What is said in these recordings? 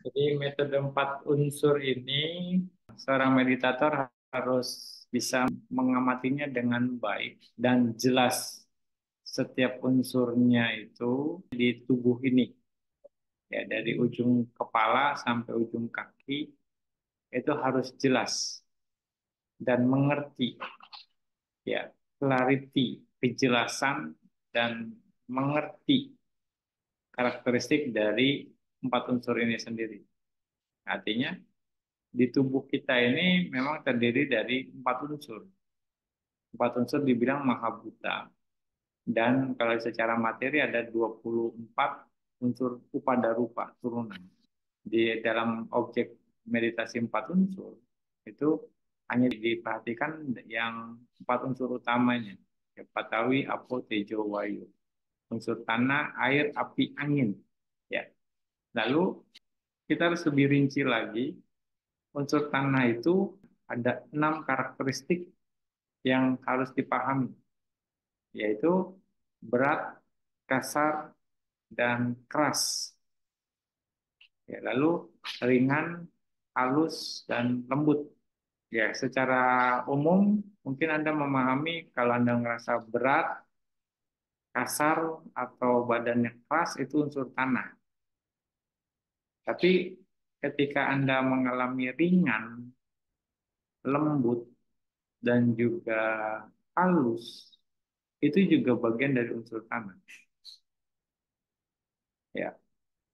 Jadi metode 4 unsur ini seorang meditator harus bisa mengamatinya dengan baik dan jelas setiap unsurnya itu di tubuh ini. Ya, dari ujung kepala sampai ujung kaki itu harus jelas dan mengerti. Ya, clarity, kejelasan dan mengerti karakteristik dari 4 unsur ini sendiri. Artinya di tubuh kita ini memang terdiri dari 4 unsur. 4 unsur dibilang mahabhuta. Dan kalau secara materi ada 24 unsur upadarupa turunan. Di dalam objek meditasi 4 unsur, itu hanya diperhatikan yang 4 unsur utamanya. Ya, Patawi, Apo, Tejo, Wayu. Unsur tanah, air, api, angin. Ya. Lalu kita harus lebih rinci lagi. Unsur tanah itu ada 6 karakteristik yang harus dipahami, yaitu berat, kasar, dan keras. Ya, lalu ringan, halus, dan lembut. Ya, secara umum mungkin Anda memahami kalau Anda merasa berat, kasar, atau badannya keras itu unsur tanah. Tapi ketika Anda mengalami ringan, lembut, dan juga halus, itu juga bagian dari unsur tanah. Ya,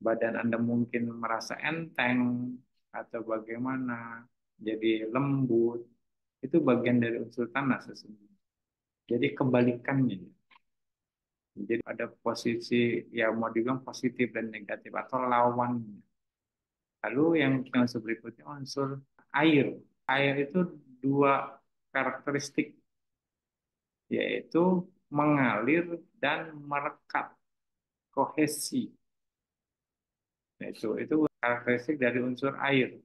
badan Anda mungkin merasa enteng atau bagaimana, jadi lembut, itu bagian dari unsur tanah sesungguhnya. Jadi kebalikannya. Jadi ada posisi ya mau dibilang positif dan negatif atau lawannya. Lalu yang unsur berikutnya unsur air. Air itu 2 karakteristik, yaitu mengalir dan merekat, kohesi. Nah, itu karakteristik dari unsur air.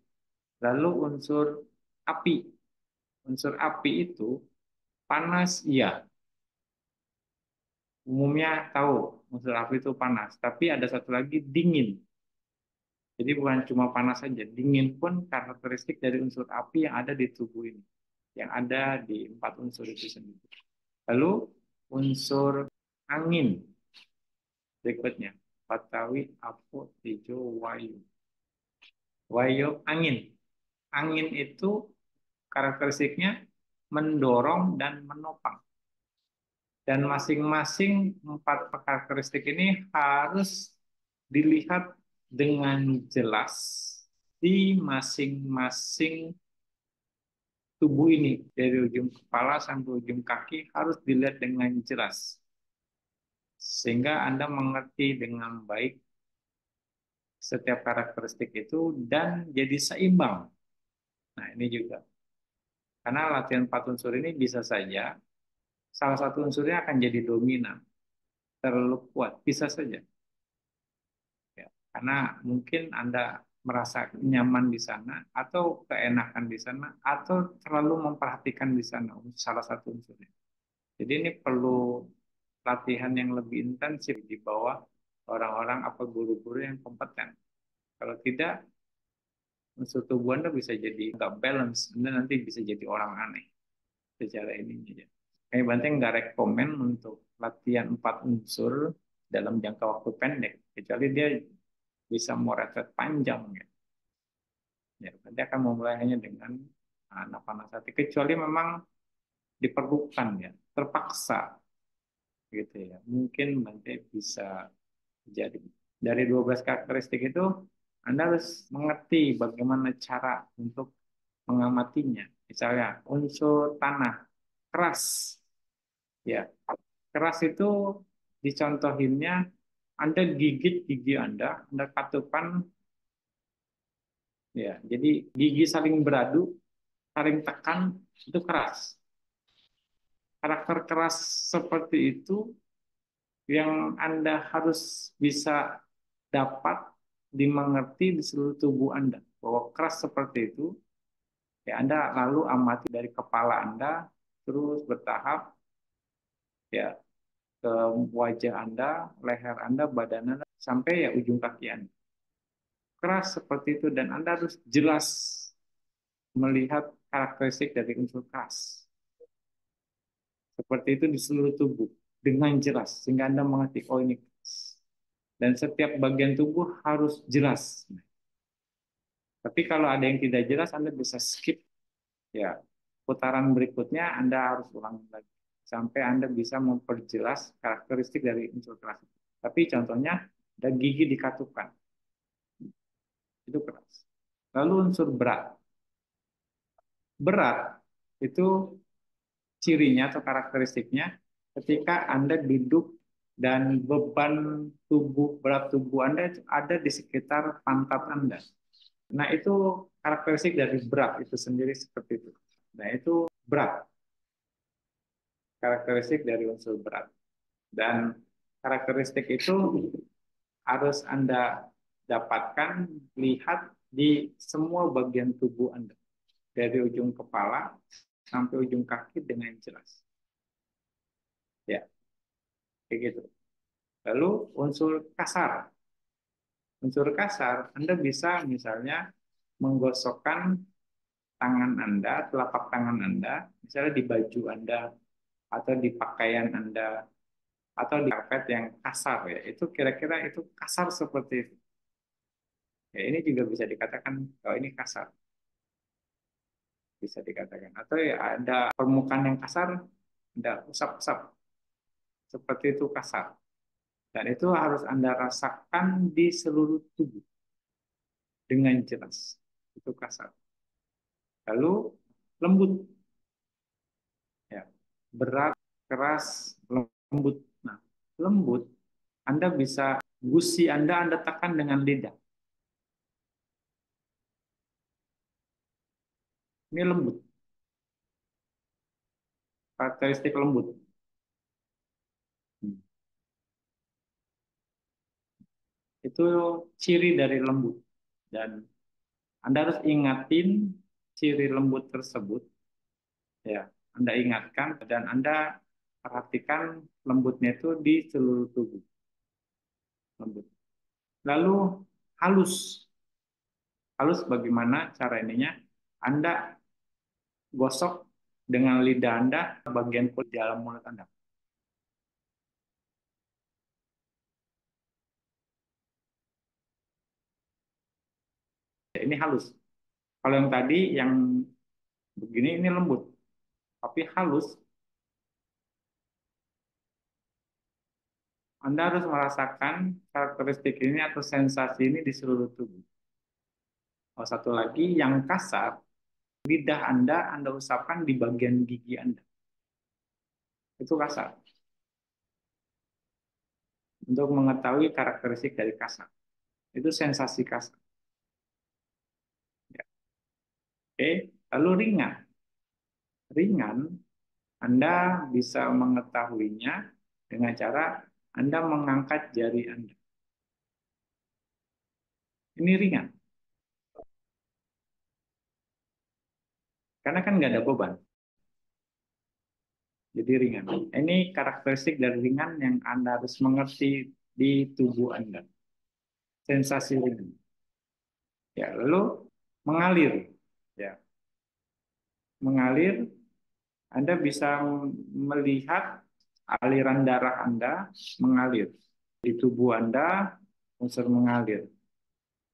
Lalu unsur api. Unsur api itu panas, iya. Umumnya tahu unsur api itu panas. Tapi ada satu lagi dingin. Jadi bukan cuma panas saja, dingin pun karakteristik dari unsur api yang ada di tubuh ini. Yang ada di 4 unsur itu sendiri. Lalu unsur angin berikutnya. Patawi, Apo, Tejo, Wayu. Wayu, angin. Angin itu karakteristiknya mendorong dan menopang. Dan masing-masing 4 karakteristik ini harus dilihat dengan jelas di masing-masing tubuh ini. Dari ujung kepala sampai ujung kaki harus dilihat dengan jelas. Sehingga Anda mengerti dengan baik setiap karakteristik itu dan jadi seimbang. Nah, ini juga. Karena latihan 4 unsur ini bisa saja salah satu unsurnya akan jadi dominan, terlalu kuat, bisa saja. Ya, karena mungkin Anda merasa nyaman di sana, atau keenakan di sana, atau terlalu memperhatikan di sana, salah satu unsurnya. Jadi ini perlu latihan yang lebih intensif di bawah orang-orang atau guru-guru yang kompeten. Kalau tidak, unsur tubuh Anda bisa jadi nggak balance, Anda nanti bisa jadi orang aneh secara ini. Ya. Kami Banteng nggak rekomen untuk latihan 4 unsur dalam jangka waktu pendek, kecuali dia bisa mau retret panjang. Ya. Ya, nanti akan memulainya dengan napas-napas, kecuali memang diperlukan ya, terpaksa gitu ya. Mungkin nanti bisa jadi dari 12 karakteristik itu Anda harus mengerti bagaimana cara untuk mengamatinya. Misalnya unsur tanah keras, ya keras itu dicontohinnya Anda gigit gigi Anda katupkan, ya. Jadi gigi saling beradu, saling tekan itu keras. Karakter keras seperti itu yang Anda harus bisa dapat dimengerti di seluruh tubuh Anda. Bahwa keras seperti itu, ya Anda lalu amati dari kepala Anda, terus bertahap ya ke wajah Anda, leher Anda, badan Anda, sampai ya ujung kaki Anda. keras seperti itu dan Anda harus jelas melihat karakteristik dari unsur keras. Seperti itu di seluruh tubuh dengan jelas sehingga Anda mengerti oh ini keras. Dan setiap bagian tubuh harus jelas. Tapi kalau ada yang tidak jelas Anda bisa skip ya. Putaran berikutnya Anda harus ulangi lagi sampai Anda bisa memperjelas karakteristik dari unsur keras. Tapi contohnya ada gigi dikatupkan. Itu keras. Lalu unsur berat. Berat itu cirinya atau karakteristiknya ketika Anda duduk dan beban tubuh, berat tubuh Anda ada di sekitar pantat Anda. Nah, itu karakteristik dari berat itu sendiri seperti itu. Nah, itu berat, karakteristik dari unsur berat. Dan karakteristik itu harus Anda dapatkan, lihat di semua bagian tubuh Anda. Dari ujung kepala sampai ujung kaki dengan jelas. Ya, kayak gitu. Lalu unsur kasar. Unsur kasar, Anda bisa misalnya menggosokkan tangan Anda, telapak tangan Anda, misalnya di baju Anda, atau di pakaian Anda, atau di karpet yang kasar ya. Itu kira-kira itu kasar seperti itu. Ya, ini juga bisa dikatakan kalau ini kasar. Bisa dikatakan. Atau ya ada permukaan yang kasar, ada usap-usap. Seperti itu kasar. Dan itu harus Anda rasakan di seluruh tubuh dengan jelas. Itu kasar. Lalu lembut, ya, berat, keras, lembut. Nah, lembut, Anda bisa gusi Anda tekan dengan lidah. Ini lembut, karakteristik lembut. Hmm. Itu ciri dari lembut. Dan Anda harus ingatin ciri lembut tersebut, ya. Anda ingatkan dan Anda perhatikan lembutnya itu di seluruh tubuh. Lembut. Lalu halus. Halus bagaimana cara ininya? Anda gosok dengan lidah Anda bagian kulit dalam mulut Anda. Ini halus. Kalau yang tadi yang begini ini lembut, tapi halus. Anda harus merasakan karakteristik ini atau sensasi ini di seluruh tubuh. Oh, satu lagi yang kasar, lidah Anda usapkan di bagian gigi Anda. Itu kasar. Untuk mengetahui karakteristik dari kasar. Itu sensasi kasar. Ya. Oke, lalu ringan. Ringan, Anda bisa mengetahuinya dengan cara Anda mengangkat jari Anda. Ini ringan, karena kan nggak ada beban. Jadi ringan. Ini karakteristik dari ringan yang Anda harus mengerti di tubuh Anda. Sensasi ringan. Ya, lalu mengalir. Ya, mengalir, Anda bisa melihat aliran darah Anda mengalir. Di tubuh Anda, unsur mengalir.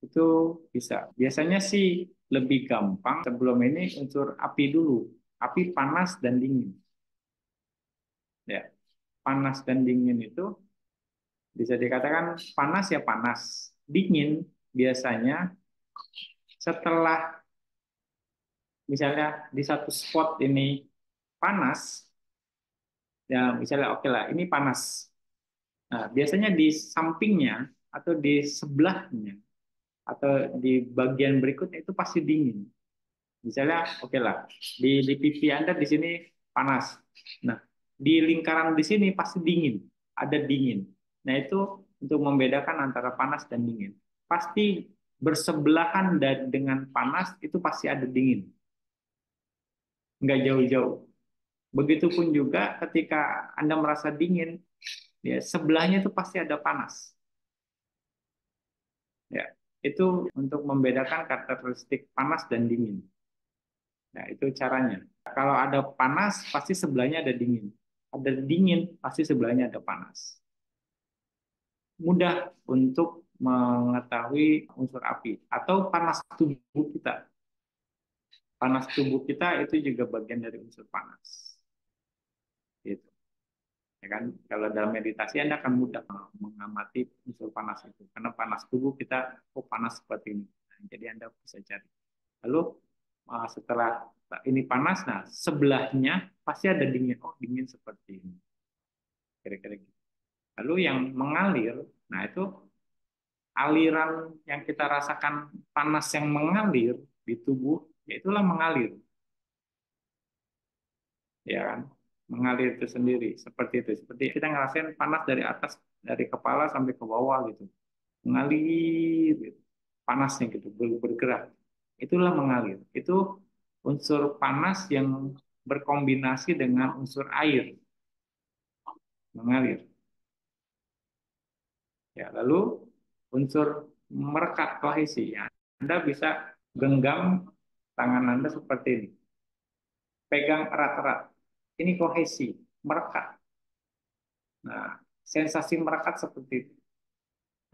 Itu bisa. Biasanya sih lebih gampang sebelum ini unsur api dulu. Api panas dan dingin. Ya, panas dan dingin itu bisa dikatakan panas ya panas. Dingin biasanya setelah misalnya di satu spot ini panas, ya misalnya oke lah ini panas. Nah, biasanya di sampingnya atau di sebelahnya atau di bagian berikutnya itu pasti dingin. Misalnya oke lah di pipi Anda di sini panas. Nah, di lingkaran di sini pasti dingin, ada dingin. Nah, itu untuk membedakan antara panas dan dingin. Pasti bersebelahan dengan panas itu pasti ada dingin. Nggak jauh-jauh. Begitupun juga ketika Anda merasa dingin, ya sebelahnya itu pasti ada panas. Ya. Itu untuk membedakan karakteristik panas dan dingin. Nah, itu caranya. Kalau ada panas, pasti sebelahnya ada dingin. Ada dingin, pasti sebelahnya ada panas. Mudah untuk mengetahui unsur api atau panas tubuh kita. Panas tubuh kita itu juga bagian dari unsur panas. Gitu. Ya kan? Kalau dalam meditasi Anda akan mudah mengamati unsur panas itu. Karena panas tubuh kita, oh panas seperti ini. Nah, jadi Anda bisa cari. Lalu setelah ini panas, nah sebelahnya pasti ada dingin. Oh dingin seperti ini. Kira-kira gitu. Lalu yang mengalir, nah itu aliran yang kita rasakan panas yang mengalir di tubuh, ya itulah mengalir, ya kan? Mengalir itu sendiri, seperti itu. Seperti kita ngerasain panas dari atas, dari kepala sampai ke bawah gitu, mengalir, gitu. Panasnya gitu, bergerak. Itulah mengalir. Itu unsur panas yang berkombinasi dengan unsur air, mengalir. Ya, lalu unsur merekat kohesi. Ya, Anda bisa genggam tangan Anda seperti ini. Pegang erat-erat. Ini kohesi, merekat. Nah, sensasi merekat seperti itu.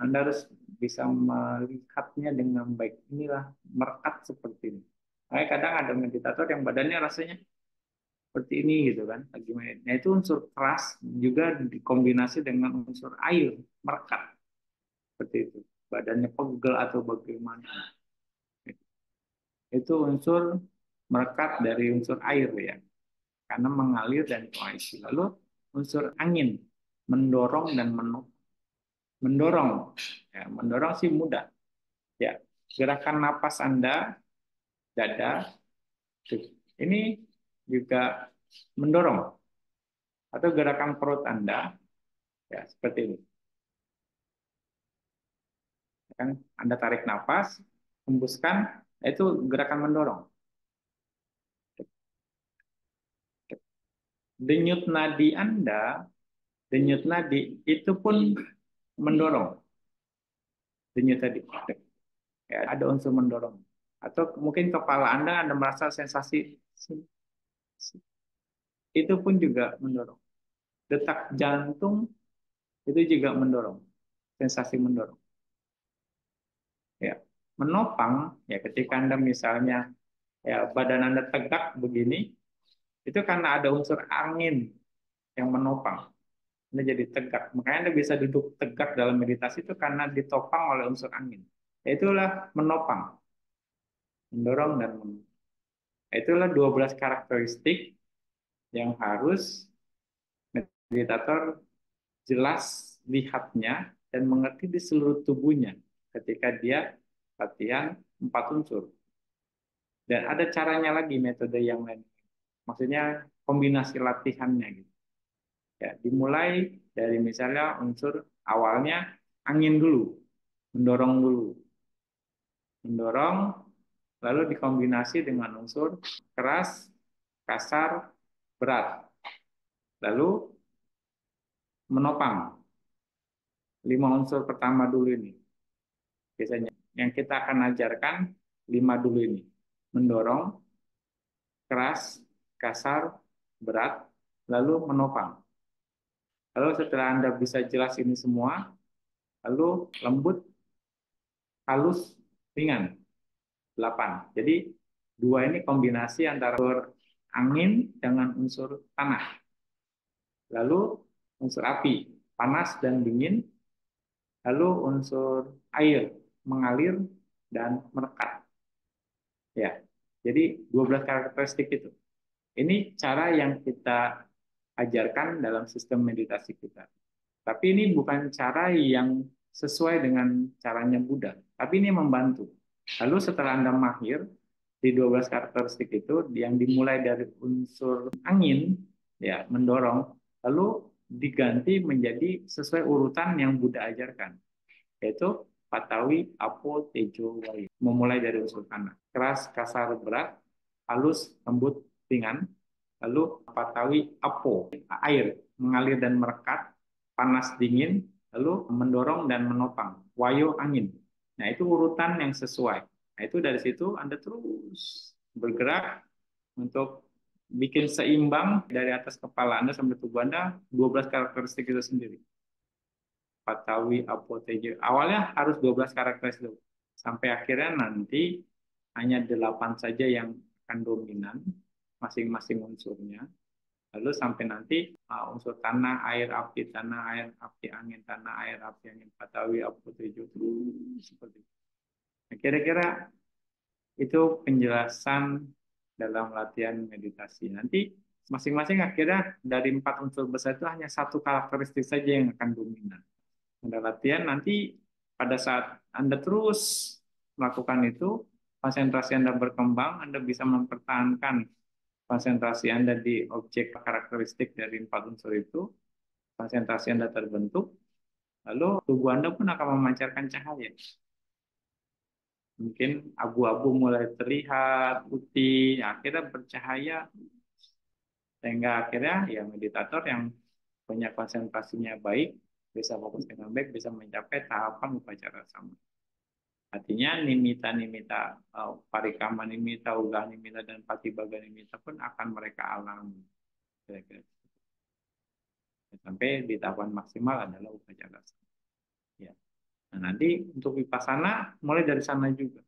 Anda harus bisa melihatnya dengan baik. Inilah merekat seperti ini. Nah, kadang ada meditator yang badannya rasanya seperti ini gitu kan. Nah, itu unsur keras juga dikombinasi dengan unsur air, merekat. Seperti itu. Badannya pegel atau bagaimana. Itu unsur merekat dari unsur air ya. Karena mengalir dan kohesi. Lalu unsur angin, mendorong dan mendorong. Ya, mendorong sih mudah. Ya, gerakan napas Anda, dada, ini juga mendorong. Atau gerakan perut Anda, ya seperti ini. Kan Anda tarik napas, hembuskan, itu gerakan mendorong. Denyut nadi Anda, denyut nadi itu pun mendorong. Denyut tadi. Ya, ada unsur mendorong. Atau mungkin kepala Anda merasa sensasi itu pun juga mendorong. Detak jantung itu juga mendorong, sensasi mendorong. Ya, menopang ya ketika Anda misalnya ya badan Anda tegak begini, itu karena ada unsur angin yang menopang. Anda jadi tegak. Makanya Anda bisa duduk tegak dalam meditasi itu karena ditopang oleh unsur angin. Ya, itulah menopang, mendorong dan menopang. Itulah 12 karakteristik yang harus meditator jelas lihatnya dan mengerti di seluruh tubuhnya ketika dia latihan 4 unsur. Dan ada caranya lagi metode yang lain. Maksudnya kombinasi latihannya gitu. Ya, dimulai dari misalnya unsur awalnya angin dulu, mendorong dulu. Mendorong lalu dikombinasi dengan unsur keras, kasar, berat. Lalu menopang 5 unsur pertama dulu ini. Biasanya yang kita akan ajarkan 5 dulu ini. Mendorong, keras, kasar, berat, lalu menopang. Lalu setelah Anda bisa jelas ini semua, lalu lembut, halus, ringan. 8. Jadi 2 ini kombinasi antara unsur angin dengan unsur tanah. Lalu unsur api, panas dan dingin. Lalu unsur air, mengalir dan merekat. Ya. Jadi 12 karakteristik itu. Ini cara yang kita ajarkan dalam sistem meditasi kita. Tapi ini bukan cara yang sesuai dengan caranya Buddha, tapi ini membantu. Lalu setelah Anda mahir di 12 karakteristik itu yang dimulai dari unsur angin ya mendorong, lalu diganti menjadi sesuai urutan yang Buddha ajarkan, yaitu Patawi, Apo, Tejo, Wayu. Memulai dari unsur tanah. Keras, kasar, berat, halus, lembut, ringan. Lalu Patawi, Apo, air, mengalir dan merekat. Panas, dingin. Lalu mendorong dan menopang. Wayo, angin. Nah, itu urutan yang sesuai. Nah, itu dari situ Anda terus bergerak untuk bikin seimbang dari atas kepala Anda sampai tubuh Anda 12 karakteristik itu sendiri. Patawi, apoteje. Awalnya harus 12 karakteristik itu. Sampai akhirnya nanti hanya 8 saja yang akan dominan masing-masing unsurnya. Lalu sampai nanti unsur tanah, air, api, angin, tanah, air, api, angin, patawi, apotejo, terus seperti itu. Nah, kira-kira itu penjelasan dalam latihan meditasi. Nanti masing-masing akhirnya dari 4 unsur besar itu hanya satu karakteristik saja yang akan dominan. Pada latihan nanti pada saat Anda terus melakukan itu, konsentrasi Anda berkembang, Anda bisa mempertahankan konsentrasi Anda di objek karakteristik dari 4 unsur itu, konsentrasi Anda terbentuk, lalu tubuh Anda pun akan memancarkan cahaya. Mungkin abu-abu mulai terlihat putih, akhirnya bercahaya, sehingga akhirnya ya meditator yang punya konsentrasinya baik, bisa fokus dengan baik, bisa mencapai tahapan upacara sama. Artinya nimita-nimita, parikama nimita, uga nimita, dan patibaga nimita pun akan mereka alami. Kira-kira. Sampai di tahapan maksimal adalah upacara sama. Ya. Nah, nanti untuk vipassana mulai dari sana juga.